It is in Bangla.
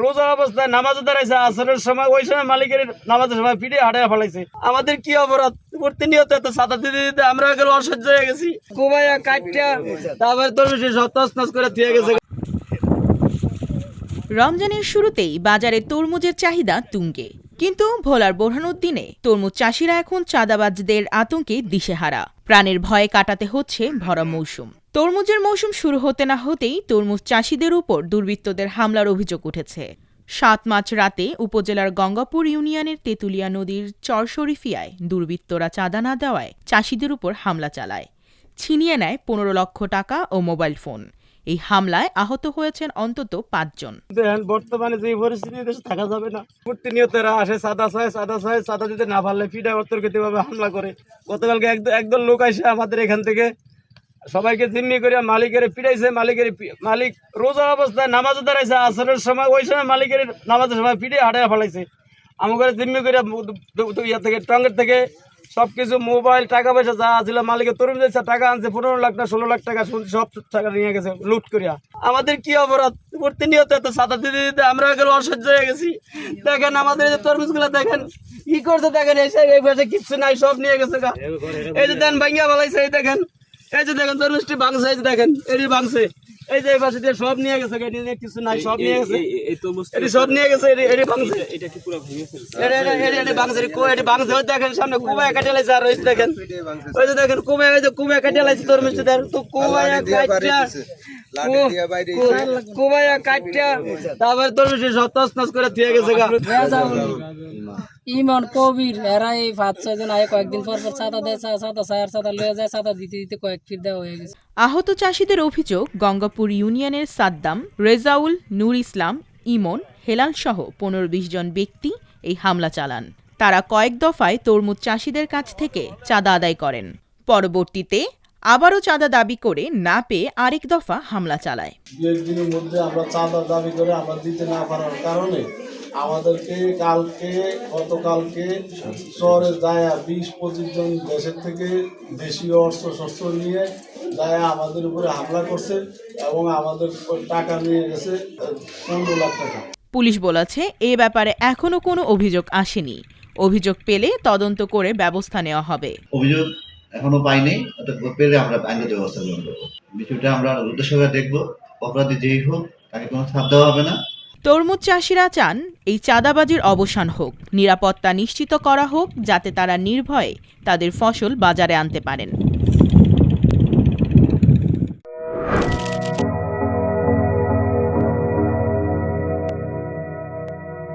রোজা অবস্থায় নামাজে দাঁড়াইছে, আসরের সময় ওই সময় মালিকের নামাজের সময় পিঠে হাঁটায় ফেলাইছে। আমাদের কি অপরাধ? প্রতিনিয়ত এত ছাতা দিতে দিতে আমরা গেলে অসহ্য হয়ে গেছি। কুমাইয়া কাটটা তারপরে তরমুজের সব তছনছ করে দিয়ে গেছে। রমজানের শুরুতেই বাজারে তরমুজের চাহিদা তুঙ্গে, কিন্তু ভোলার বোরহানউদ্দিনে তরমুজ চাষিরা এখন চাঁদাবাজদের আতঙ্কে দিশেহারা। প্রাণের ভয়ে কাটাতে হচ্ছে ভরা মৌসুম। তরমুজের মৌসুম শুরু হতে না হতেই তরমুজ চাষিদের উপর দুর্বৃত্তদের হামলার অভিযোগ উঠেছে। ৭ মার্চ রাতে উপজেলার গঙ্গাপুর ইউনিয়নের তেঁতুলিয়া নদীর চরশরীফিয়ায় দুর্বৃত্তরা চাঁদা না দেওয়ায় চাষিদের উপর হামলা চালায়, ছিনিয়ে নেয় ১৫ লক্ষ টাকা ও মোবাইল ফোন। এই হামলায় আহত হয়েছেন অন্তত ৫ জন। বর্তমানে যে পরিস্থিতিতে থাকা যাবে না, প্রতিনিয়ত এরা আসে চাঁদা দিতে না পারলে পিঠা অতর্কিত ভাবে হামলা করে। গতকালকে একদল লোক আসে আমাদের এখান থেকে সবাইকে জিম্মি করে মালিকের পিটাইছে। মালিক রোজা অবস্থায় নামাজে দাঁড়াইছে, আসরের সময় ওই সময় মালিকের নামাজের সময় পিঠে হাঁটায় ফেলাইছে। আমাকে জিম্মি করে ইয়া থেকে টঙ্গের থেকে সবকিছু মোবাইল টাকা পয়সা যা ছিল মালিকের তরুণ যাইছে, টাকা আনছে ১৫ লাখ না ১৬ লাখ টাকা, সব টাকা নিয়ে গেছে লুট করিয়া। আমাদের কি অপরাধ? প্রতিনিয়ত এত ছাতা দিতে দিতে আমরা গেলে অসহ্য হয়ে গেছি। দেখেন আমাদের এই তরমুজ গুলা দেখেন কি করছে, দেখেন এই পাশে কিচ্ছু নাই, সব নিয়ে গেছে গা। এই যে দেন ভাঙ্গিয়া বলাইছে, এই দেখেন, এই যে দেখেন তরমুজটি ভাঙছে, এই যে দেখেন এটি ভাঙছে, এই যে এই পাশে দিয়ে সব নিয়ে গেছে, কিছু নাই, সব নিয়ে গেছে, এটি সব নিয়ে গেছে, এটি ভাঙছে, এটি ভাঙছে, এটি ভাঙছে। ওই দেখেন সামনে কুবায় কাটে লাইছে, আর ওই দেখেন, ওই যে দেখেন কুবায় কাটে লাইছে তরমুজটি, দেখেন তো কুবায়া কাটটা তারপরে তরমুজটি সব তছনছ করে দিয়ে গেছে গা। ইমন কবির এরা এই ৫-৬ জন আগে কয়েকদিন পর ছাতা দেয়, ছাতা লয়ে যায়, ছাতা দিতে দিতে কয়েক ফিট দেওয়া হয়ে গেছে। আহত চাষিদের অভিযোগ, গঙ্গাপুর ইউনিয়নের সাদ্দাম, রেজাউল, নূর ইসলাম, ইমন, হেলাল সহ ১৫-২০ জন ব্যক্তি এই হামলা চালান। তারা কয়েক দফায় তরমুজ চাষিদের কাছ থেকে চাঁদা আদায় করেন। পরবর্তীতে আবারও চাঁদা দাবি করে না পেয়ে আরেক দফা হামলা চালায়। একদিনের মধ্যে আমরা চাঁদা দাবি করে আমরা দিতে না পারার কারণে আমাদেরকে গতকালকে শহরে যায় ২০-২৫ জন দেশের থেকে দেশীয় অস্ত্র শস্ত্র নিয়ে যায় আমাদের উপরে হামলা করছে এবং আমাদের টাকা নিয়ে গেছে ১৫ লাখ টাকা। পুলিশ বলেছে এ ব্যাপারে এখনো কোনো অভিযোগ আসেনি। অভিযোগ পেলে তদন্ত করে ব্যবস্থা নেওয়া হবে। অভিযোগ এখনো পাইনি, পেলে আমরা আইনগত ব্যবস্থা গ্রহণ করবো। বিষয়টা আমরা উদ্দেশ্য করে দেখবো, অপরাধী যেই হোক তাকে কোনো ছাড় দেওয়া হবে না। তরমুজ চাষিরা চান এই চাঁদাবাজির অবসান হোক, নিরাপত্তা নিশ্চিত করা হোক, যাতে তারা নির্ভয়ে তাদের ফসল বাজারে আনতে পারেন।